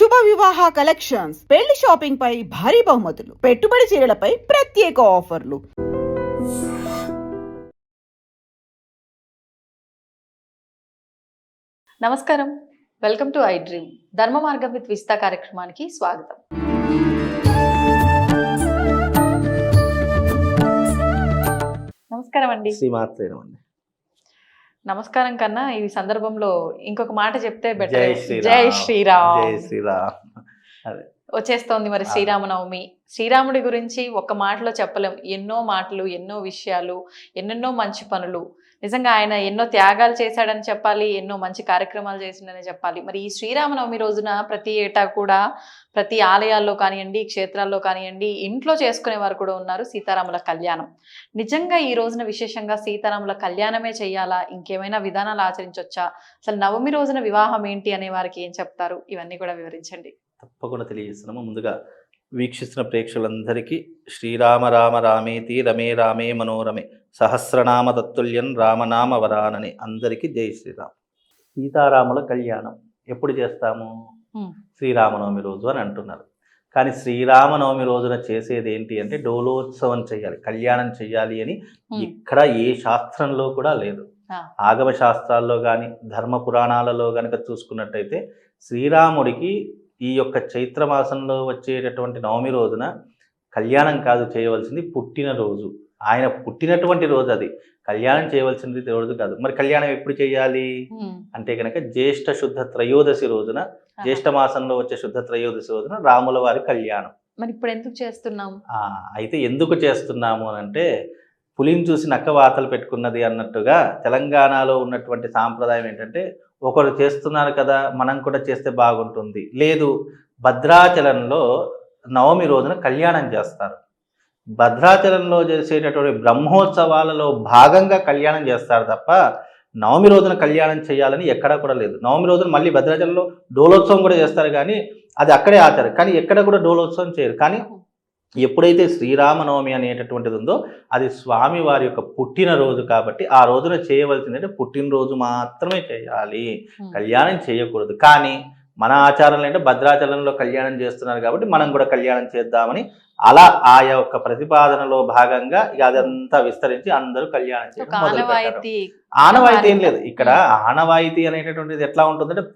శుభ వివాహ కలెక్షన్స్, పెళ్లి షాపింగ్ పై భారీ బహుమతులు, పెట్టుబడి చీరలపై ప్రత్యేక ఆఫర్లు. నమస్కారం, వెల్కమ్ టు ఐ డ్రీమ్. ధర్మ మార్గం విత్ విస్తా కార్యక్రమానికి స్వాగతం. నమస్కారం అండి. నమస్కారం కన్నా ఈ సందర్భంలో ఇంకొక మాట చెప్తే బెటర్. జై శ్రీరామ్. జై శ్రీరామ్. వచ్చేస్తోంది మరి శ్రీరామనవమి. శ్రీరాముడి గురించి ఒక్క మాటలో చెప్పలేం. ఎన్నో మాటలు, ఎన్నో విషయాలు, ఎన్నెన్నో మంచి పనులు. నిజంగా ఆయన ఎన్నో త్యాగాలు చేశాడని చెప్పాలి, ఎన్నో మంచి కార్యక్రమాలు చేసిండని చెప్పాలి. మరి ఈ శ్రీరామనవమి రోజున ప్రతి ఏటా కూడా ప్రతి ఆలయాల్లో కానివ్వండి, క్షేత్రాల్లో కానివ్వండి, ఇంట్లో చేసుకునే వారు కూడా ఉన్నారు సీతారాముల కళ్యాణం. నిజంగా ఈ రోజున విశేషంగా సీతారాముల కళ్యాణమే చేయాలా, ఇంకేమైనా విధానాలు ఆచరించవచ్చా, అసలు నవమి రోజున వివాహం ఏంటి అనే వారికి ఏం చెప్తారు, ఇవన్నీ కూడా వివరించండి. తప్పకుండా తెలియజేస్తున్నాము. ముందుగా వీక్షిస్తున్న ప్రేక్షకులందరికీ శ్రీరామ రామ రామేతి రమే రామే మనోరమే సహస్రనామ తత్తుల్యం రామనామ వరానని అందరికీ జై శ్రీరామ్. సీతారాముల కళ్యాణం ఎప్పుడు చేస్తాము? శ్రీరామనవమి రోజు అని అంటున్నారు. కానీ శ్రీరామనవమి రోజున చేసేది ఏంటి అంటే డోలోత్సవం చేయాలి, కళ్యాణం చేయాలి అని ఇక్కడ ఏ శాస్త్రంలో కూడా లేదు. ఆగమ శాస్త్రాల్లో కానీ ధర్మ పురాణాలలో కనుక చూసుకున్నట్టయితే శ్రీరాముడికి ఈ యొక్క చైత్రమాసంలో వచ్చేటటువంటి నవమి రోజున కళ్యాణం కాదు చేయవలసింది, పుట్టినరోజు. ఆయన పుట్టినటువంటి రోజు అది. కళ్యాణం చేయవలసింది రోజు కాదు. మరి కళ్యాణం ఎప్పుడు చేయాలి అంటే కనుక జ్యేష్ఠ శుద్ధ త్రయోదశి రోజున, జ్యేష్ఠ మాసంలో వచ్చే శుద్ధ త్రయోదశి రోజున రాముల వారి కళ్యాణం. మరి ఇప్పుడు ఎందుకు చేస్తున్నాము? అయితే ఎందుకు చేస్తున్నాము అని అంటే, పులిని చూసి నక్క వాతలు పెట్టుకున్నది అన్నట్టుగా తెలంగాణలో ఉన్నటువంటి సాంప్రదాయం ఏంటంటే, ఒకరు చేస్తున్నారు కదా మనం కూడా చేస్తే బాగుంటుంది. లేదు, భద్రాచలంలో నవమి రోజున కళ్యాణం చేస్తారు. భద్రాచలంలో చేసేటటువంటి బ్రహ్మోత్సవాలలో భాగంగా కళ్యాణం చేస్తారు తప్ప నవమి రోజున కళ్యాణం చేయాలని ఎక్కడా కూడా లేదు. నవమి రోజున మళ్ళీ భద్రాచలంలో డోలోత్సవం కూడా చేస్తారు, కానీ అది అక్కడే ఆచారం. కానీ ఎక్కడ కూడా డోలోత్సవం చేయరు. కానీ ఎప్పుడైతే శ్రీరామనవమి అనేటటువంటిది ఉందో అది స్వామి వారి యొక్క పుట్టినరోజు కాబట్టి ఆ రోజున చేయవలసిందంటే పుట్టినరోజు మాత్రమే చేయాలి, కళ్యాణం చేయకూడదు. కానీ మన ఆచారంలో అంటే భద్రాచలంలో కళ్యాణం చేస్తున్నారు కాబట్టి మనం కూడా కళ్యాణం చేద్దామని అలా ఆ యొక్క ప్రతిపాదనలో భాగంగా అదంతా విస్తరించి అందరూ కళ్యాణం చేయడం మొదలుపెట్టారు. ఆనవాయితీ ఏం లేదు ఇక్కడ. ఆనవాయితీ అనేటటువంటిది ఎట్లా ఉంటుందంటే,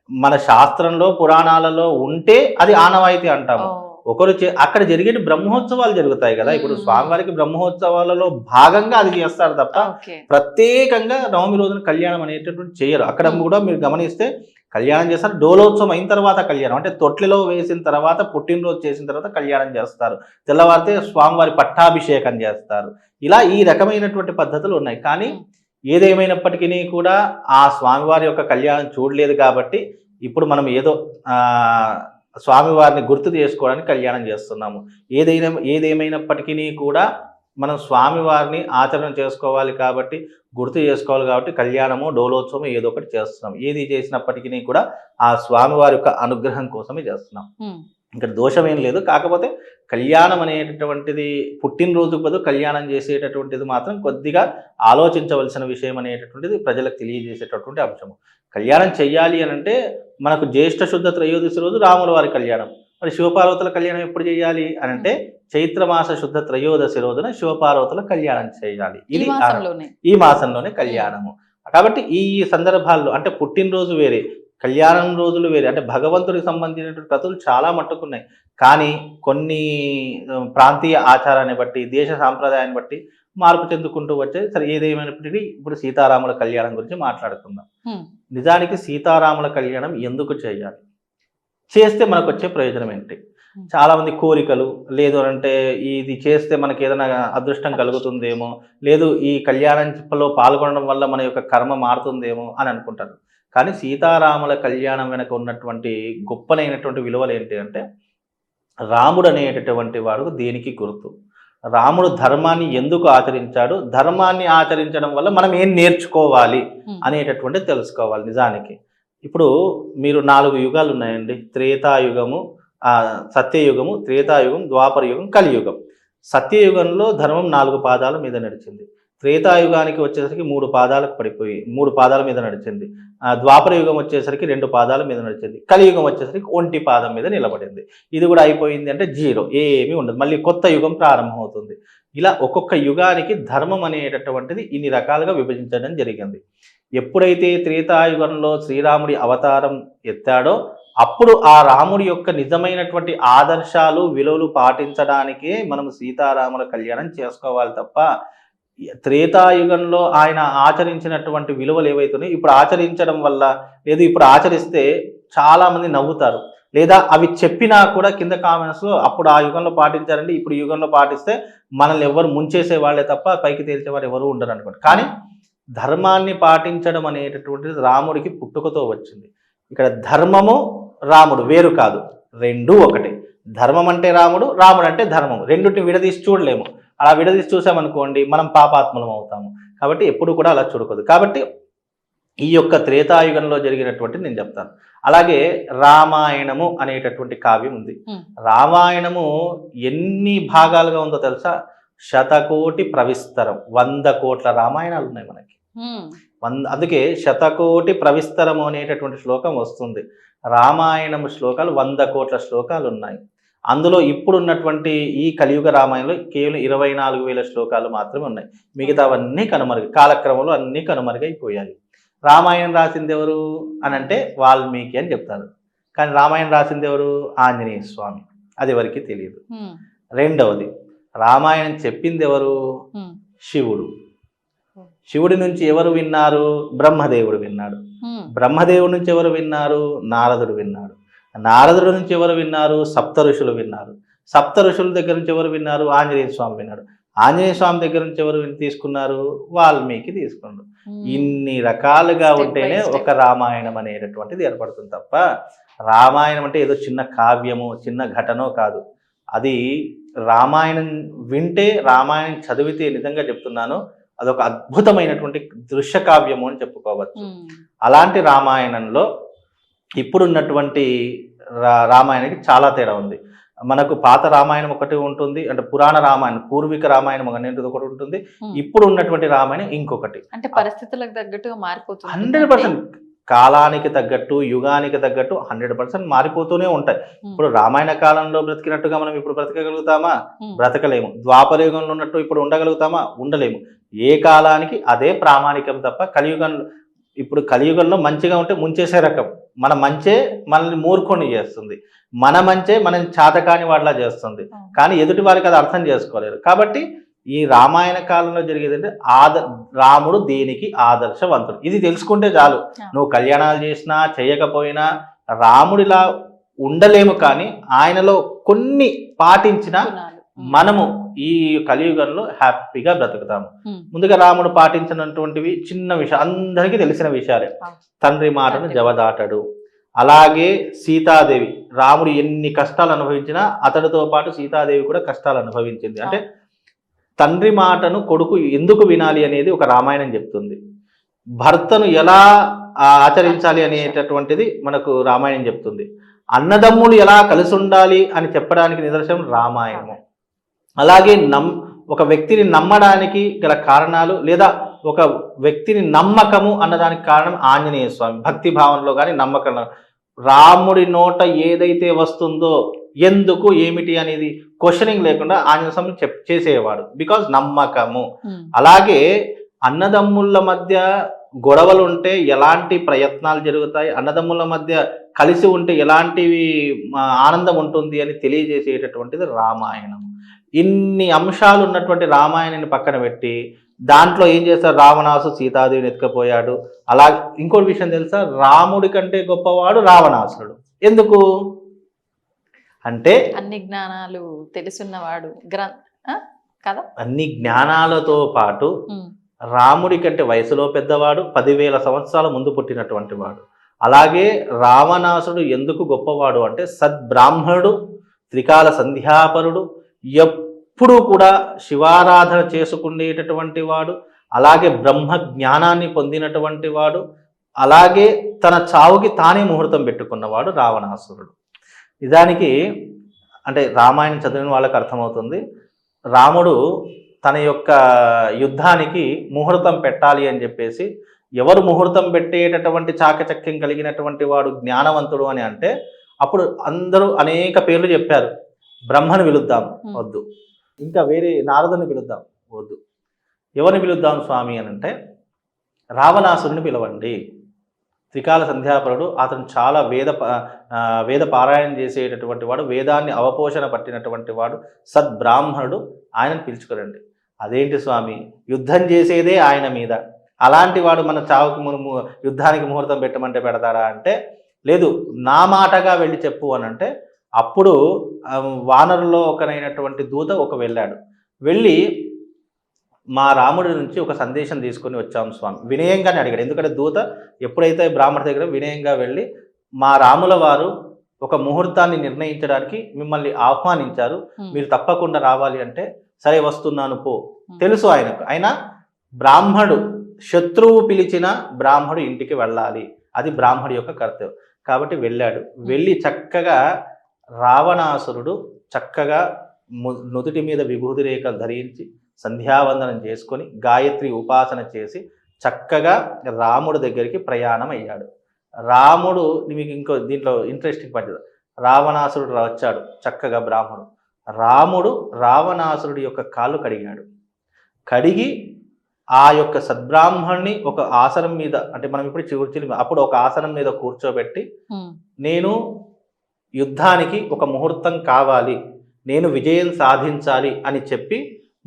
మన శాస్త్రంలో పురాణాలలో ఉంటే అది ఆనవాయితీ అంటాము. ఒకరు అక్కడ జరిగే బ్రహ్మోత్సవాలు జరుగుతాయి కదా, ఇప్పుడు స్వామివారికి బ్రహ్మోత్సవాలలో భాగంగా అది చేస్తారు తప్ప ప్రత్యేకంగా నవమి రోజున కళ్యాణం అనేటటువంటి చేయరు. అక్కడ కూడా మీరు గమనిస్తే కళ్యాణం చేస్తారు, డోలోత్సవం అయిన తర్వాత కళ్యాణం అంటే తొట్లిలో వేసిన తర్వాత, పుట్టినరోజు చేసిన తర్వాత కళ్యాణం చేస్తారు. తెల్లవారితే స్వామివారి పట్టాభిషేకం చేస్తారు. ఇలా ఈ రకమైనటువంటి పద్ధతులు ఉన్నాయి. కానీ ఏదేమైనప్పటికీ కూడా ఆ స్వామివారి యొక్క కళ్యాణం చూడలేదు కాబట్టి ఇప్పుడు మనం ఏదో స్వామివారిని గుర్తు చేసుకోవడానికి కళ్యాణం చేస్తున్నాము. ఏదేమైనప్పటికీ కూడా మనం స్వామివారిని ఆచరణ చేసుకోవాలి కాబట్టి, గుర్తు చేసుకోవాలి కాబట్టి కళ్యాణము, డోలోత్సవం ఏదో ఒకటి చేస్తున్నాం. ఏది చేసినప్పటికీ కూడా ఆ స్వామివారి యొక్క అనుగ్రహం కోసమే చేస్తున్నాం. ఇక్కడ దోషం ఏం లేదు. కాకపోతే కళ్యాణం అనేటటువంటిది పుట్టినరోజుకు బదులు కళ్యాణం చేసేటటువంటిది మాత్రం కొద్దిగా ఆలోచించవలసిన విషయం అనేటటువంటిది ప్రజలకు తెలియజేసేటటువంటి అంశము. కళ్యాణం చెయ్యాలి అని అంటే మనకు జ్యేష్ఠ శుద్ధ త్రయోదశి రోజు రాముల వారి కళ్యాణం. మరి శివపార్వతుల కళ్యాణం ఎప్పుడు చేయాలి అని అంటే చైత్రమాస శుద్ధ త్రయోదశి రోజున శివపార్వతుల కళ్యాణం చేయాలి. ఇది ఈ మాసంలోనే కళ్యాణము. కాబట్టి ఈ సందర్భాల్లో అంటే పుట్టినరోజు వేరే, కళ్యాణం రోజులు వేరే. అంటే భగవంతుడికి సంబంధించినటువంటి కథలు చాలా మట్టుకున్నాయి. కానీ కొన్ని ప్రాంతీయ ఆచారాన్ని బట్టి, దేశ సాంప్రదాయాన్ని బట్టి మార్పు చెందుకుంటూ వచ్చే. సరే, ఏదేమైనప్పటికీ ఇప్పుడు సీతారాముల కళ్యాణం గురించి మాట్లాడుకుందాం. నిజానికి సీతారాముల కళ్యాణం ఎందుకు చేయాలి, చేస్తే మనకు వచ్చే ప్రయోజనం ఏంటి? చాలా మంది కోరికలు, లేదు అంటే ఇది చేస్తే మనకి ఏదైనా అదృష్టం కలుగుతుందేమో, లేదు ఈ కళ్యాణంలో పాల్గొనడం వల్ల మన యొక్క కర్మ మారుతుందేమో అని అనుకుంటారు. కానీ సీతారాముల కళ్యాణం వెనక ఉన్నటువంటి గొప్పనైనటువంటి విలువలు ఏంటి అంటే, రాముడు అనేటటువంటి వాడు దేనికి గుర్తు, రాముడు ధర్మాన్ని ఎందుకు ఆచరించాడు, ధర్మాన్ని ఆచరించడం వల్ల మనం ఏం నేర్చుకోవాలి అనేటటువంటి తెలుసుకోవాలి. నిజానికి ఇప్పుడు మీరు 4 యుగాలు ఉన్నాయండి. త్రేతాయుగము, సత్యయుగము, త్రేతాయుగం, ద్వాపరయుగం, కలియుగం. సత్యయుగంలో ధర్మం 4 పాదాల మీద నడిచింది. త్రేతాయుగానికి వచ్చేసరికి 3 పాదాలకు పడిపోయి 3 పాదాల మీద నడిచింది. ద్వాపర యుగం వచ్చేసరికి 2 పాదాల మీద నడిచింది. కలియుగం వచ్చేసరికి 1 పాదం మీద నిలబడింది. ఇది కూడా అయిపోయింది అంటే జీరో, ఏమీ ఉండదు. మళ్ళీ కొత్త యుగం ప్రారంభమవుతుంది. ఇలా ఒక్కొక్క యుగానికి ధర్మం అనేటటువంటిది ఇన్ని రకాలుగా విభజించడం జరిగింది. ఎప్పుడైతే త్రేతాయుగంలో శ్రీరాముడి అవతారం ఎత్తాడో అప్పుడు ఆ రాముడి యొక్క నిజమైనటువంటి ఆదర్శాలు విలువలు పాటించడానికే మనం సీతారాముల కళ్యాణం చేసుకోవాలి తప్ప త్రేతాయుగంలో ఆయన ఆచరించినటువంటి విలువలు ఏవైతున్నాయో ఇప్పుడు ఆచరించడం వల్ల లేదు ఇప్పుడు ఆచరిస్తే చాలా మంది నవ్వుతారు, లేదా అవి చెప్పినా కూడా కింద కామెంట్స్లో అప్పుడు ఆ యుగంలో పాటించారండి ఇప్పుడు యుగంలో పాటిస్తే మనల్ని ఎవరు ముంచేసే వాళ్ళే తప్ప పైకి తేల్చేవారు ఎవరు ఉండరు అనుకోండి. కానీ ధర్మాన్ని పాటించడం అనేటటువంటిది రాముడికి పుట్టుకతో వచ్చింది. ఇక్కడ ధర్మము రాముడు వేరు కాదు, రెండూ ఒకటే. ధర్మం అంటే రాముడు, రాముడు అంటే ధర్మము, రెండుటిని విడదీసి చూడలేము. అలా విడదీసి చూసామనుకోండి మనం పాపాత్మలం అవుతాము. కాబట్టి ఎప్పుడు కూడా అలా చూడకూడదు. కాబట్టి ఈ యొక్క త్రేతాయుగంలో జరిగినటువంటి నేను చెప్తాను. అలాగే రామాయణము అనేటటువంటి కావ్యం ఉంది. రామాయణము ఎన్ని భాగాలుగా ఉందో తెలుసా? 100,000,000 ప్రవిస్తరం, 100 కోట్ల రామాయణాలు ఉన్నాయి మనకి. అందుకే 100,000,000 ప్రవిస్తరము అనేటటువంటి శ్లోకం వస్తుంది. రామాయణము శ్లోకాలు 100 కోట్ల శ్లోకాలు ఉన్నాయి. అందులో ఇప్పుడున్నటువంటి ఈ కలియుగ రామాయణంలో కేవలం 24,000 శ్లోకాలు మాత్రమే ఉన్నాయి. మిగతావన్నీ కనుమరుగు, కాలక్రమంలో అన్నీ కనుమరుగైపోయాయి. రామాయణం రాసింది ఎవరు అని అంటే వాల్మీకి అని చెప్తారు. కానీ రామాయణం రాసింది ఎవరు? ఆంజనేయ స్వామి. అది ఎవరికి తెలియదు. రెండవది, రామాయణం చెప్పింది ఎవరు? శివుడు. శివుడి నుంచి ఎవరు విన్నారు? బ్రహ్మదేవుడు విన్నాడు. బ్రహ్మదేవుడి నుంచి ఎవరు విన్నారు? నారదుడు విన్నాడు. నారదుడి నుంచి ఎవరు విన్నారు? సప్త ఋషులు విన్నారు. సప్త ఋషుల దగ్గర నుంచి ఎవరు విన్నారు? ఆంజనేయ స్వామి విన్నాడు. ఆంజనేయ స్వామి దగ్గర నుంచి ఎవరు తీసుకున్నారు? వాల్మీకి తీసుకున్నాడు. ఇన్ని రకాలుగా ఉంటేనే ఒక రామాయణం అనేటటువంటిది ఏర్పడుతుంది తప్ప రామాయణం అంటే ఏదో చిన్న కావ్యము చిన్న ఘటనో కాదు. అది రామాయణం వింటే, రామాయణం చదివితే నిజంగా చెప్తున్నాను అదొక అద్భుతమైనటువంటి దృశ్య కావ్యము అని చెప్పుకోవచ్చు. అలాంటి రామాయణంలో ఇప్పుడున్నటువంటి రామాయణానికి చాలా తేడా ఉంది. మనకు పాత రామాయణం ఒకటి ఉంటుంది, అంటే పురాణ రామాయణం పూర్వీక రామాయణం అనేది ఒకటి ఉంటుంది. ఇప్పుడు ఉన్నటువంటి రామాయణం ఇంకొకటి. అంటే పరిస్థితులకు తగ్గట్టుగా మారిపోతుంది. 100% కాలానికి తగ్గట్టు యుగానికి తగ్గట్టు 100% మారిపోతూనే ఉంటాయి. ఇప్పుడు రామాయణ కాలంలో బ్రతికినట్టుగా మనం ఇప్పుడు బ్రతకగలుగుతామా? బ్రతకలేము. ద్వాపర యుగంలో ఉన్నట్టు ఇప్పుడు ఉండగలుగుతామా? ఉండలేము. ఏ కాలానికి అదే ప్రామాణికం తప్ప కలియుగంలో ఇప్పుడు కలియుగంలో మంచిగా ఉంటే ముంచేసే రకం, మన మంచే మనల్ని మూర్ఖుని చేస్తుంది, మన మంచే మనం చాతకాని వాడిలా చేస్తుంది. కానీ ఎదుటి వారికి అది అర్థం చేసుకోలేరు. కాబట్టి ఈ రామాయణ కాలంలో జరిగేది అంటే రాముడు దేనికి ఆదర్శవంతుడు, ఇది తెలుసుకుంటే చాలు. నువ్వు కళ్యాణాలు చేసినా చేయకపోయినా రాముడిలా ఉండలేము, కానీ ఆయనలో కొన్ని పాటించినా మనము ఈ కలియుగంలో హ్యాపీగా బ్రతుకుతాము. ముందుగా రాముడు పాటించినటువంటివి చిన్న విషయం, అందరికీ తెలిసిన విషయాలే. తండ్రి మాటను జవదాటడు. అలాగే సీతాదేవి, రాముడు ఎన్ని కష్టాలు అనుభవించినా అతడితో పాటు సీతాదేవి కూడా కష్టాలు అనుభవించింది. అంటే తండ్రి మాటను కొడుకు ఎందుకు వినాలి అనేది ఒక రామాయణం చెప్తుంది. భర్తను ఎలా ఆచరించాలి అనేటటువంటిది మనకు రామాయణం చెప్తుంది. అన్నదమ్ములు ఎలా కలిసి ఉండాలి అని చెప్పడానికి నిదర్శనం రామాయణము. అలాగే ఒక వ్యక్తిని నమ్మడానికి గల కారణాలు, లేదా ఒక వ్యక్తిని నమ్మకము అన్నదానికి కారణం ఆంజనేయ స్వామి. భక్తి భావనలో కానీ నమ్మకం, రాముడి నోట ఏదైతే వస్తుందో ఎందుకు ఏమిటి అనేది క్వశ్చనింగ్ లేకుండా ఆంజనేయ స్వామి చేసేవాడు, బికాజ్ నమ్మకము. అలాగే అన్నదమ్ముల మధ్య గొడవలు ఉంటే ఎలాంటి ప్రయత్నాలు జరుగుతాయి, అన్నదమ్ముల మధ్య కలిసి ఉంటే ఎలాంటివి ఆనందం ఉంటుంది అని తెలియజేసేటటువంటిది రామాయణం. ఇన్ని అంశాలు ఉన్నటువంటి రామాయణాన్ని పక్కన పెట్టి దాంట్లో ఏం చేస్తారు? రావణాసు సీతాదేవిని ఎత్తుకపోయాడు. అలా ఇంకోటి విషయం తెలుసా? రాముడి కంటే గొప్పవాడు రావణాసురుడు. ఎందుకు అంటే అన్ని జ్ఞానాలు తెలుసున్నవాడు కదా. అన్ని జ్ఞానాలతో పాటు రాముడి కంటే వయసులో పెద్దవాడు, 10,000 సంవత్సరాల ముందు పుట్టినటువంటి వాడు. అలాగే రావణాసురుడు ఎందుకు గొప్పవాడు అంటే సద్బ్రాహ్మణుడు, త్రికాల సంధ్యాపరుడు, ఎప్పుడూ కూడా శివారాధన చేసుకునేటటువంటి వాడు, అలాగే బ్రహ్మ జ్ఞానాన్ని పొందినటువంటి వాడు, అలాగే తన చావుకి తానే ముహూర్తం పెట్టుకున్నవాడు రావణాసురుడు. నిజానికి అంటే రామాయణం చదివిన వాళ్ళకి అర్థమవుతుంది. రాముడు తన యొక్క యుద్ధానికి ముహూర్తం పెట్టాలి అని చెప్పేసి, ఎవరు ముహూర్తం పెట్టేటటువంటి చాకచక్యం కలిగినటువంటి వాడు జ్ఞానవంతుడు అని అంటే, అప్పుడు అందరూ అనేక పేర్లు చెప్పారు. బ్రహ్మను పిలుద్దాం, వద్దు. ఇంకా వేరే నారదుని పిలుద్దాం, వద్దు. ఎవరిని పిలుద్దాం స్వామి అని అంటే, రావణాసురుని పిలవండి. త్రికాల సంధ్యాపరుడు, అతను చాలా వేద పారాయణం చేసేటటువంటి వాడు, వేదాన్ని అవపోషణ పట్టినటువంటి వాడు, సద్బ్రాహ్మణుడు, ఆయనను పిలుచుకురండి. అదేంటి స్వామి, యుద్ధం చేసేదే ఆయన మీద, అలాంటి వాడు మన చావుకి యుద్ధానికి ముహూర్తం పెట్టమంటే పెడతాడా అంటే, లేదు నా మాటగా వెళ్ళి చెప్పు అని అంటే, అప్పుడు వానరులో ఒకనైనటువంటి దూత వెళ్ళాడు. వెళ్ళి మా రాముడి నుంచి ఒక సందేశం తీసుకొని వచ్చాం స్వామి, వినయంగానే అడిగాడు. ఎందుకంటే దూత ఎప్పుడైతే బ్రాహ్మణ దగ్గర వినయంగా వెళ్ళి, మా రాముల వారు ఒక ముహూర్తాన్ని నిర్ణయించడానికి మిమ్మల్ని ఆహ్వానించారు, మీరు తప్పకుండా రావాలి అంటే, సరే వస్తున్నాను పో. తెలుసు ఆయనకు, అయినా బ్రాహ్మడు శత్రువు పిలిచిన బ్రాహ్మడు ఇంటికి వెళ్ళాలి, అది బ్రాహ్మడి యొక్క కర్తవ్యం. కాబట్టి వెళ్ళాడు. వెళ్ళి చక్కగా రావణాసురుడు చక్కగా నుదుటి మీద విభూతి రేఖలు ధరించి సంధ్యావందనం చేసుకొని గాయత్రి ఉపాసన చేసి చక్కగా రాముడు దగ్గరికి ప్రయాణం అయ్యాడు. రాముడు, మీకు ఇంకో దీంట్లో ఇంట్రెస్టింగ్ పద్ధతి, రావణాసురుడు వచ్చాడు చక్కగా బ్రాహ్మణుడు. రాముడు రావణాసురుడి యొక్క కాళ్ళు కడిగాడు. కడిగి ఆ యొక్క సద్బ్రాహ్మణ్ణి ఒక ఆసనం మీద, అంటే మనం ఇప్పుడు చిగుర్చిలి, అప్పుడు ఒక ఆసనం మీద కూర్చోబెట్టి, నేను యుద్ధానికి ఒక ముహూర్తం కావాలి, నేను విజయం సాధించాలి అని చెప్పి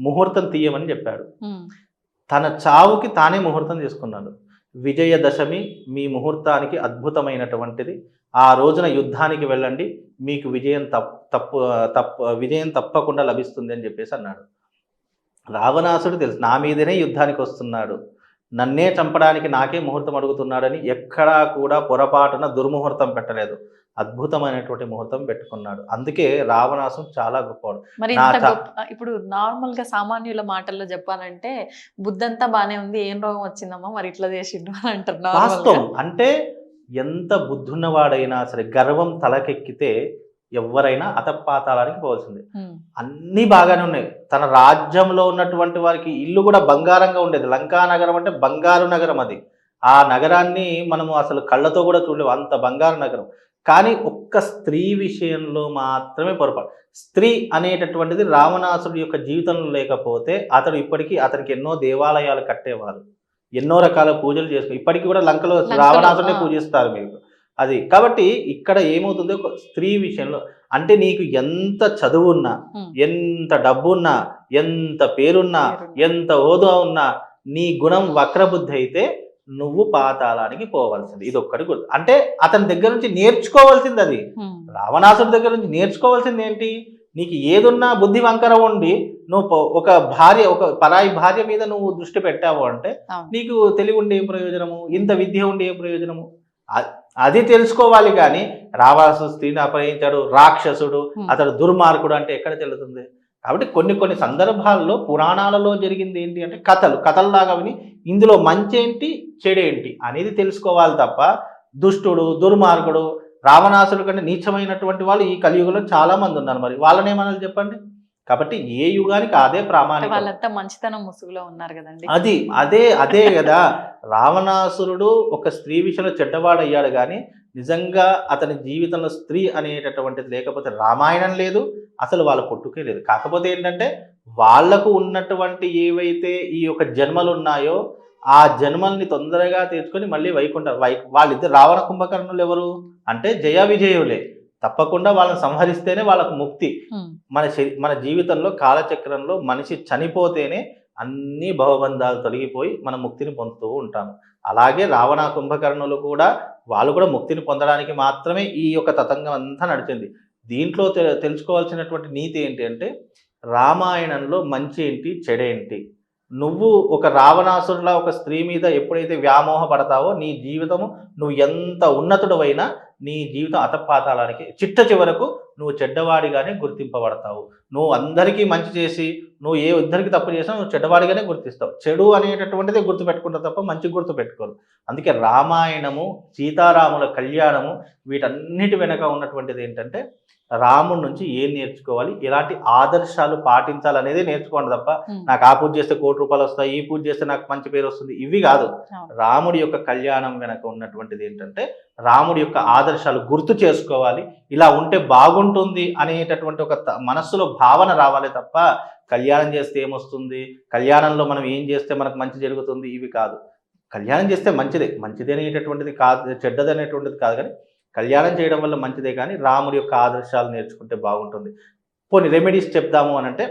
ముహూర్తం తీయమని చెప్పాడు. తన చావుకి తానే ముహూర్తం తీసుకున్నాడు. విజయదశమి మీ ముహూర్తానికి అద్భుతమైనటువంటిది, ఆ రోజున యుద్ధానికి వెళ్ళండి, మీకు విజయం విజయం తప్పకుండా లభిస్తుంది అని చెప్పేసి అన్నాడు. రావణాసుడు తెలుసు, నా మీదనే యుద్ధానికి వస్తున్నాడు, నన్నే చంపడానికి నాకే ముహూర్తం అడుగుతున్నాడని ఎక్కడా కూడా పొరపాటున దుర్ముహూర్తం పెట్టలేదు, అద్భుతమైనటువంటి ముహూర్తం పెట్టుకున్నాడు. అందుకే రావణాసుడు చాలా గొప్పవాడు. మరి ఇప్పుడు నార్మల్ గా సామాన్యుల మాటల్లో చెప్పాలంటే, బుద్ధంతా బానే ఉంది, ఏం రోగం వచ్చిందమ్మా మరి ఇట్లా చేసిండు అని అంటారు. వాస్తవం. అంటే ఎంత బుద్ధున్నవాడైనా సరే గర్వం తలకెక్కితే ఎవరైనా అతపాతాళానికి పోవాల్సిందే. అన్నీ బాగానే ఉన్నాయి. తన రాజ్యంలో ఉన్నటువంటి వారికి ఇల్లు కూడా బంగారంగా ఉండేది. లంకా నగరం అంటే బంగారు నగరం. అది ఆ నగరాన్ని మనము అసలు కళ్ళతో కూడా చూడలేము, అంత బంగారు నగరం. కానీ ఒక్క స్త్రీ విషయంలో మాత్రమే పొరపాటు. స్త్రీ అనేటటువంటిది రావణాసుడి యొక్క జీవితంలో లేకపోతే అతడు ఇప్పటికీ, అతనికి ఎన్నో దేవాలయాలు కట్టేవారు, ఎన్నో రకాల పూజలు చేసుకుని ఇప్పటికీ కూడా లంకలో రావణాసుడిని పూజిస్తారు మీకు. అది కాబట్టి ఇక్కడ ఏమవుతుంది, ఒక స్త్రీ విషయంలో అంటే నీకు ఎంత చదువున్నా, ఎంత డబ్బున్నా, ఎంత పేరున్నా, ఎంత హోదా ఉన్నా, నీ గుణం వక్రబుద్ధి అయితే నువ్వు పాతాళానికి పోవాల్సింది. ఇది ఒక్కటి గుర్తు. అంటే అతని దగ్గర నుంచి నేర్చుకోవాల్సింది అది. రావణాసుడి దగ్గర నుంచి నేర్చుకోవాల్సింది ఏంటి, నీకు ఏదున్నా బుద్ధి వంకర ఉండి నువ్వు ఒక భార్య, ఒక పరాయి భార్య మీద నువ్వు దృష్టి పెట్టావు అంటే నీకు తెలివి ఉండే ఏం ప్రయోజనము, ఇంత విద్య ఉండే ఏం ప్రయోజనము, అది తెలుసుకోవాలి. కానీ రావణాసుడు స్త్రీని అపహరించాడు, రాక్షసుడు, అతడు దుర్మార్గుడు అంటే ఎక్కడ తెలుస్తుంది. కాబట్టి కొన్ని సందర్భాల్లో పురాణాలలో జరిగింది ఏంటి అంటే కథల్లాగా విని ఇందులో మంచేంటి చెడేంటి అనేది తెలుసుకోవాలి తప్ప, దుష్టుడు, దుర్మార్గుడు, రావణాసుడు కంటే నీచమైనటువంటి వాళ్ళు ఈ కలియుగంలో చాలా మంది ఉన్నారు. మరి వాళ్ళని ఏమనాలి చెప్పండి. కాబట్టి ఏ యుగానికి అదే ప్రామాణికం. వాళ్ళంతా మంచితనం ముసుగులో ఉన్నారు కదండి. అదే కదా. రావణాసురుడు ఒక స్త్రీ విషయంలో చెడ్డవాడయ్యాడు, కానీ నిజంగా అతని జీవితంలో స్త్రీ అనేటటువంటిది లేకపోతే రామాయణం లేదు, అసలు వాళ్ళ పుట్టుకే లేదు. కాకపోతే ఏంటంటే వాళ్లకు ఉన్నటువంటి ఏవైతే ఈ యొక్క జన్మలు ఉన్నాయో ఆ జన్మల్ని తొందరగా తీర్చుకొని మళ్ళీ వాళ్ళిద్దరు రావణ కుంభకర్ణులు ఎవరు అంటే జయ విజయులే. తప్పకుండా వాళ్ళని సంహరిస్తేనే వాళ్ళకు ముక్తి. మన జీవితంలో కాలచక్రంలో మనిషి చనిపోతేనే అన్ని భవబంధాలు తొలగిపోయి మన ముక్తిని పొందుతూ ఉంటాము. అలాగే రావణ కుంభకర్ణులు కూడా వాళ్ళు కూడా ముక్తిని పొందడానికి మాత్రమే ఈ యొక్క తతంగం అంతా నడిచింది. దీంట్లో తెలుసుకోవాల్సినటువంటి నీతి ఏంటి అంటే, రామాయణంలో మంచి ఏంటి చెడేంటి, నువ్వు ఒక రావణాసురులా ఒక స్త్రీ మీద ఎప్పుడైతే వ్యామోహ పడతావో నీ జీవితము, నువ్వు ఎంత ఉన్నతుడవైనా నీ జీవితం అతపాతాళానికి చిట్ట చివరకు నువ్వు చెడ్డవాడిగానే గుర్తింపబడతావు. నువ్వు అందరికీ మంచి చేసి నువ్వు ఏ ఇద్దరికి తప్పు చేసినా నువ్వు చెడ్డవాడిగానే గుర్తిస్తావు. చెడు అనేటటువంటిదే గుర్తుపెట్టుకుంటావు తప్ప మంచి గుర్తు పెట్టుకోరు. అందుకే రామాయణము, సీతారాముల కళ్యాణము వీటన్నిటి వెనక ఉన్నటువంటిది ఏంటంటే రాముడి నుంచి ఏం నేర్చుకోవాలి, ఎలాంటి ఆదర్శాలు పాటించాలనేది నేర్చుకోండి తప్ప నాకు ఆ పూజ చేస్తే ₹1,00,00,000 వస్తాయి, ఈ పూజ చేస్తే నాకు మంచి పేరు వస్తుంది, ఇవి కాదు. రాముడి యొక్క కళ్యాణం వెనక ఉన్నటువంటిది ఏంటంటే రాముడి యొక్క ఆదర్శాలు గుర్తు చేసుకోవాలి, ఇలా ఉంటే బాగుంటుంది అనేటటువంటి ఒక మనస్సులో భావన రావాలి తప్ప కళ్యాణం చేస్తే ఏమొస్తుంది, కళ్యాణంలో మనం ఏం చేస్తే మనకు మంచి జరుగుతుంది, ఇవి కాదు. కళ్యాణం చేస్తే మంచిది అనేటటువంటిది కాదు, చెడ్డది అనేటువంటిది కాదు. కానీ కళ్యాణం చేయడం వల్ల మంచిదే, కానీ రాముడి యొక్క ఆదర్శాలు నేర్చుకుంటే బాగుంటుంది. పోనీ రెమెడీస్ చెప్దాము అని అంటే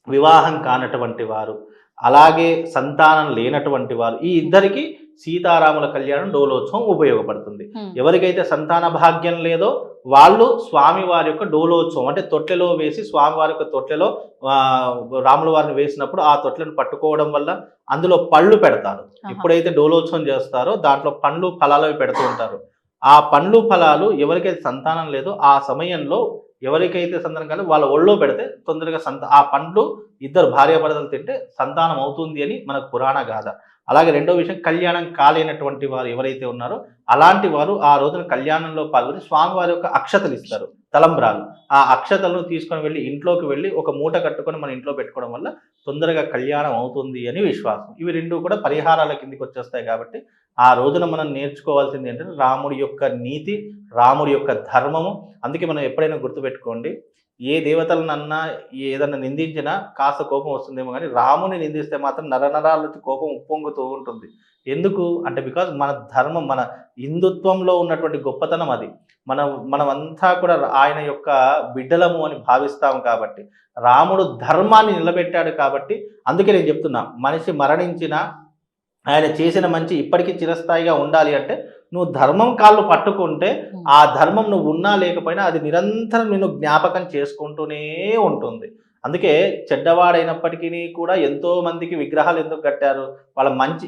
వివాహం కానటువంటి వారు, అలాగే సంతానం లేనటువంటి వారు, ఈ ఇద్దరికి సీతారాముల కళ్యాణం డోలోత్సవం ఉపయోగపడుతుంది. ఎవరికైతే సంతాన భాగ్యం లేదో వాళ్ళు స్వామివారి యొక్క డోలోత్సవం అంటే తొట్టెలో వేసి స్వామివారి యొక్క తొట్టెలో రాముల వారిని వేసినప్పుడు ఆ తొట్టెలను పట్టుకోవడం వల్ల అందులో పళ్ళు పెడతారు. ఎప్పుడైతే డోలోత్సవం చేస్తారో దాంట్లో పండ్లు ఫలాలు పెడుతూ ఉంటారు. ఆ పండ్లు ఫలాలు ఎవరికైతే సంతానం లేదో ఆ సమయంలో ఎవరికైతే సంతానం కాదు వాళ్ళ ఒళ్ళో పెడితే తొందరగా ఆ పండ్లు ఇద్దరు భార్యాభర్తలు తింటే సంతానం అవుతుంది అని మనకు పురాణ గాథ. అలాగే రెండో విషయం, కళ్యాణం కాలేనటువంటి వారు ఎవరైతే ఉన్నారో అలాంటి వారు ఆ రోజున కళ్యాణంలో పాల్గొని స్వామివారి యొక్క అక్షతలు ఇస్తారు, తలంబ్రాలు. ఆ అక్షతలను తీసుకొని వెళ్ళి ఇంట్లోకి వెళ్ళి ఒక మూట కట్టుకొని మన ఇంట్లో పెట్టుకోవడం వల్ల తొందరగా కళ్యాణం అవుతుంది అని విశ్వాసం. ఇవి రెండు కూడా పరిహారాల కిందికి వచ్చేస్తాయి. కాబట్టి ఆ రోజున మనం నేర్చుకోవాల్సింది ఏంటంటే రాముడి యొక్క నీతి, రాముడి యొక్క ధర్మము. అందుకే మనం ఎప్పుడైనా గుర్తుపెట్టుకోండి, ఏ దేవతలనన్నా ఏదన్నా నిందించినా కాస్త కోపం వస్తుందేమో, కానీ రాముని నిందిస్తే మాత్రం నరనరాల నుంచి కోపం ఉప్పొంగుతూ ఉంటుంది. ఎందుకు అంటే బికాజ్ మన ధర్మం, మన హిందుత్వంలో ఉన్నటువంటి గొప్పతనం అది. మనమంతా కూడా ఆయన యొక్క బిడ్డలము అని భావిస్తాము. కాబట్టి రాముడు ధర్మాన్ని నిలబెట్టాడు. కాబట్టి అందుకే నేను చెప్తున్నా, మనిషి మరణించినా ఆయన చేసిన మంచి ఇప్పటికీ చిరస్థాయిగా ఉండాలి అంటే నువ్వు ధర్మం కాళ్ళు పట్టుకుంటే ఆ ధర్మం నువ్వు ఉన్నా లేకపోయినా అది నిరంతరం నిన్ను జ్ఞాపకం చేసుకుంటూనే ఉంటుంది. అందుకే చెడ్డవాడైనప్పటికీ కూడా ఎంతో మందికి విగ్రహాలు ఎందుకు కట్టారు, వాళ్ళ మంచి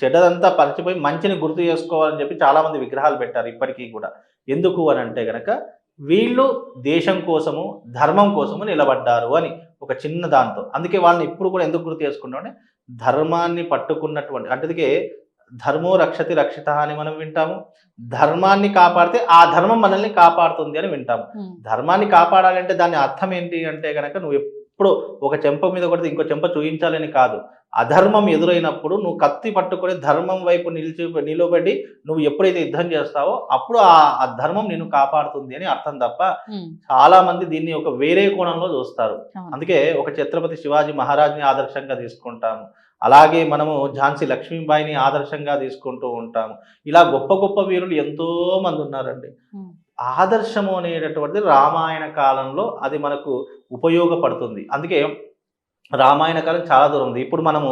చెడ్డదంతా పరిచిపోయి మంచిని గుర్తు చేసుకోవాలని చెప్పి చాలామంది విగ్రహాలు పెట్టారు ఇప్పటికీ కూడా. ఎందుకు అని అంటే కనుక వీళ్ళు దేశం కోసము ధర్మం కోసము నిలబడ్డారు అని ఒక చిన్న దాంతో. అందుకే వాళ్ళని ఇప్పుడు కూడా ఎందుకు గుర్తు చేసుకుంటామంటే ధర్మాన్ని పట్టుకున్నటువంటి, అంటే ధర్మో రక్షతి రక్షిత అని మనం వింటాము. ధర్మాన్ని కాపాడితే ఆ ధర్మం మనల్ని కాపాడుతుంది అని వింటాము. ధర్మాన్ని కాపాడాలంటే దాని అర్థం ఏంటి అంటే కనుక నువ్వు ఎప్పుడు ఒక చెంప మీద కొడితే ఇంకో చెంప చూయించాలని కాదు. అధర్మం ఎదురైనప్పుడు నువ్వు కత్తి పట్టుకొని ధర్మం వైపు నిలబడి నువ్వు ఎప్పుడైతే యుద్ధం చేస్తావో అప్పుడు ఆ ధర్మం నిన్ను కాపాడుతుంది అని అర్థం తప్ప చాలా మంది దీన్ని ఒక వేరే కోణంలో చూస్తారు. అందుకే ఒక ఛత్రపతి శివాజీ మహారాజ్ని ఆదర్శంగా తీసుకుంటాము, అలాగే మనము ఝాన్సీ లక్ష్మీబాయిని ఆదర్శంగా తీసుకుంటూ ఉంటాము. ఇలా గొప్ప గొప్ప వీరులు ఎంతో మంది ఉన్నారండి. ఆదర్శము అనేటటువంటిది రామాయణ కాలంలో అది మనకు ఉపయోగపడుతుంది. అందుకే రామాయణ కాలం చాలా దూరం ఉంది. ఇప్పుడు మనము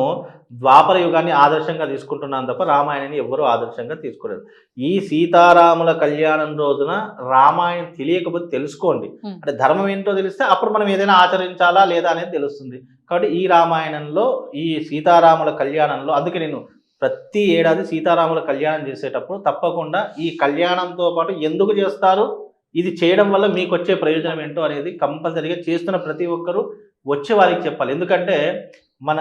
ద్వాపర యుగాన్ని ఆదర్శంగా తీసుకుంటున్నాం తప్ప రామాయణాన్ని ఎవ్వరూ ఆదర్శంగా తీసుకోలేదు. ఈ సీతారాముల కళ్యాణం రోజున రామాయణం తెలియకపోతే తెలుసుకోండి. అంటే ధర్మం ఏంటో తెలిస్తే అప్పుడు మనం ఏదైనా ఆచరించాలా లేదా అనేది తెలుస్తుంది. కాబట్టి ఈ రామాయణంలో ఈ సీతారాముల కళ్యాణంలో అందుకే నేను ప్రతి ఏడాది సీతారాముల కళ్యాణం చేసేటప్పుడు తప్పకుండా ఈ కళ్యాణంతో పాటు ఎందుకు చేస్తారు, ఇది చేయడం వల్ల మీకు వచ్చే ప్రయోజనం ఏంటో అనేది కంపల్సరీగా చేస్తున్న ప్రతి ఒక్కరూ వచ్చే వారికి చెప్పాలి. ఎందుకంటే మన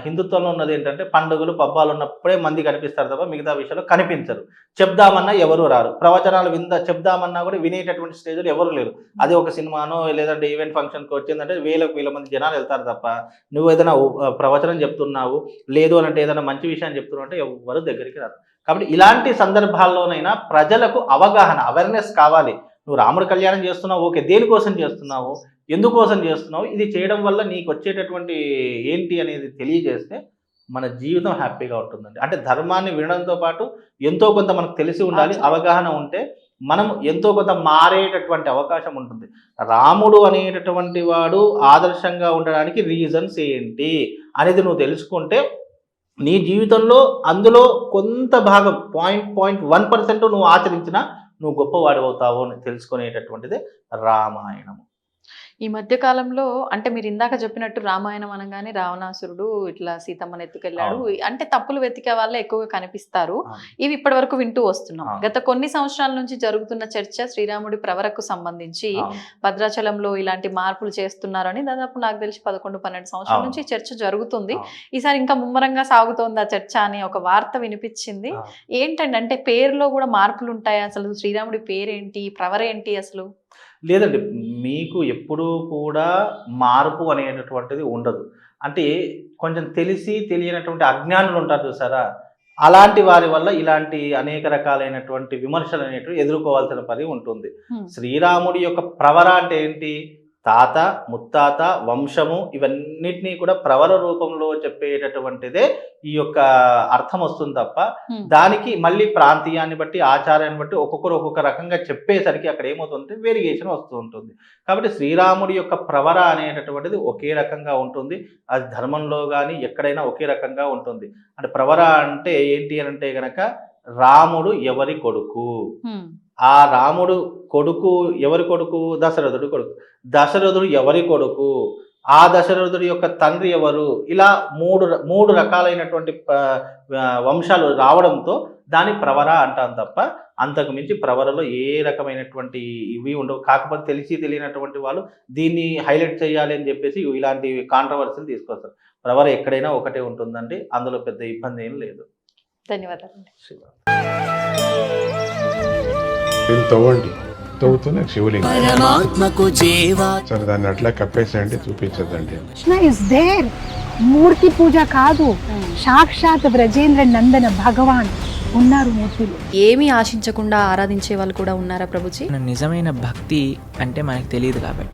హిందుత్వంలో ఉన్నది ఏంటంటే పండుగలు పబ్బాలు ఉన్నప్పుడే మంది కనిపిస్తారు తప్ప మిగతా విషయాలు కనిపించరు. చెప్దామన్నా ఎవరు రారు, ప్రవచనాలు చెప్దామన్నా కూడా వినేటటువంటి స్టేజ్లో ఎవరు లేరు. అది ఒక సినిమానో లేదంటే ఈవెంట్ ఫంక్షన్కి వచ్చిందంటే వేల మంది జనాలు వెళ్తారు తప్ప నువ్వు ఏదైనా ప్రవచనం చెప్తున్నావు లేదు అని అంటే ఏదైనా మంచి విషయాన్ని చెప్తున్నావు అంటే ఎవరు దగ్గరికి రారు. కాబట్టి ఇలాంటి సందర్భాల్లోనైనా ప్రజలకు అవగాహన, అవేర్నెస్ కావాలి. నువ్వు రాముడి కళ్యాణం చేస్తున్నావు, ఓకే, దేనికోసం చేస్తున్నావు, ఎందుకోసం చేస్తున్నావు, ఇది చేయడం వల్ల నీకు వచ్చేటటువంటి ఏంటి అనేది తెలియజేస్తే మన జీవితం హ్యాపీగా ఉంటుందండి. అంటే ధర్మాన్ని వినడంతో పాటు ఎంతో కొంత మనకు తెలిసి ఉండాలి, అవగాహన ఉంటే మనం ఎంతో కొంత మారేటటువంటి అవకాశం ఉంటుంది. రాముడు అనేటటువంటి వాడు ఆదర్శంగా ఉండడానికి రీజన్స్ ఏంటి అనేది నువ్వు తెలుసుకుంటే నీ జీవితంలో అందులో కొంత భాగం 0.1% నువ్వు ఆచరించినా నువ్వు గొప్పవాడు అవుతావు అని తెలుసుకునేటటువంటిదే రామాయణము. ఈ మధ్య కాలంలో అంటే మీరు ఇందాక చెప్పినట్టు రామాయణం అనగానే రావణాసురుడు ఇట్లా సీతమ్మని ఎత్తుకెళ్ళాడు, అవును. అంటే తప్పులు వెతికే వాళ్ళే ఎక్కువగా కనిపిస్తారు. అవును. ఇవి ఇప్పటి వరకు వింటూ వస్తున్నాం. అవును. గత కొన్ని సంవత్సరాల నుంచి జరుగుతున్న చర్చ శ్రీరాముడి ప్రవరకు సంబంధించి అవును. భద్రాచలంలో ఇలాంటి మార్పులు చేస్తున్నారని దాదాపు నాకు తెలిసి 11-12 సంవత్సరాల అవును. నుంచి చర్చ జరుగుతుంది. అవును. ఈసారి ఇంకా ముమ్మరంగా సాగుతోంది ఆ చర్చ అని ఒక వార్త వినిపించింది. అవును. ఏంటండి అంటే పేరులో కూడా మార్పులు ఉంటాయి? అసలు శ్రీరాముడి పేరేంటి, ప్రవరేంటి అసలు? లేదండి, మీకు ఎప్పుడూ కూడా మార్పు అనేటటువంటిది ఉండదు. అంటే కొంచెం తెలిసి తెలియనటువంటి అజ్ఞానులు ఉంటారు చూసారా, అలాంటి వారి వల్ల ఇలాంటి అనేక రకాలైనటువంటి విమర్శలు అనేటివి ఎదుర్కోవాల్సిన పని ఉంటుంది. శ్రీరాముడి యొక్క ప్రవర అంటే ఏంటి? తాత, ముత్తాత, వంశము ఇవన్నిటినీ కూడా ప్రవర రూపంలో చెప్పేటటువంటిదే ఈ యొక్క అర్థం వస్తుంది తప్ప, దానికి మళ్ళీ ప్రాంతీయాన్ని బట్టి ఆచారాన్ని బట్టి ఒక్కొక్కరు ఒక్కొక్క రకంగా చెప్పేసరికి అక్కడ ఏమవుతుందంటే వేరియేషన్ వస్తూ ఉంటుంది. కాబట్టి శ్రీరాముడి యొక్క ప్రవర అనేటటువంటిది ఒకే రకంగా ఉంటుంది. అది ధర్మంలో కానీ ఎక్కడైనా ఒకే రకంగా ఉంటుంది. అంటే ప్రవర అంటే ఏంటి అని అంటే గనక రాముడు ఎవరి కొడుకు, ఆ రాముడు కొడుకు ఎవరి కొడుకు? దశరథుడు కొడుకు. దశరథుడు ఎవరి కొడుకు? ఆ దశరథుడి యొక్క తండ్రి ఎవరు? ఇలా మూడు రకాలైనటువంటి వంశాలు రావడంతో దాని ప్రవర అంటాం తప్ప, అంతకు మించి ప్రవరలో ఏ రకమైనటువంటి ఇవి ఉండవు. కాకపోతే తెలిసి తెలియనటువంటి వాళ్ళు దీన్ని హైలైట్ చేయాలి అని చెప్పేసి ఇలాంటి కాంట్రవర్సీలు తీసుకొస్తారు. ప్రవర ఎక్కడైనా ఒకటే ఉంటుందండి, అందులో పెద్ద ఇబ్బంది ఏం లేదు. ధన్యవాదాలు. దీన్ని తవ్వండి, తవ్వుతూనే శివలింగం. పరమాత్మకు జీవా సరే దాన్ని అట్లా కప్పేసేయండి, చూపించదండి. Krishna is there. మూర్తి పూజ కాదు, సాక్షాత్ బ్రజేంద్ర నందన భగవాన్ ఉన్నారు మూర్తిలో. ఏమీ ఆశించకుండా ఆరాధించే వాళ్ళు కూడా ఉన్నారా ప్రభుజీ? నిజమైన భక్తి అంటే మనకు తెలియదు కాబట్టి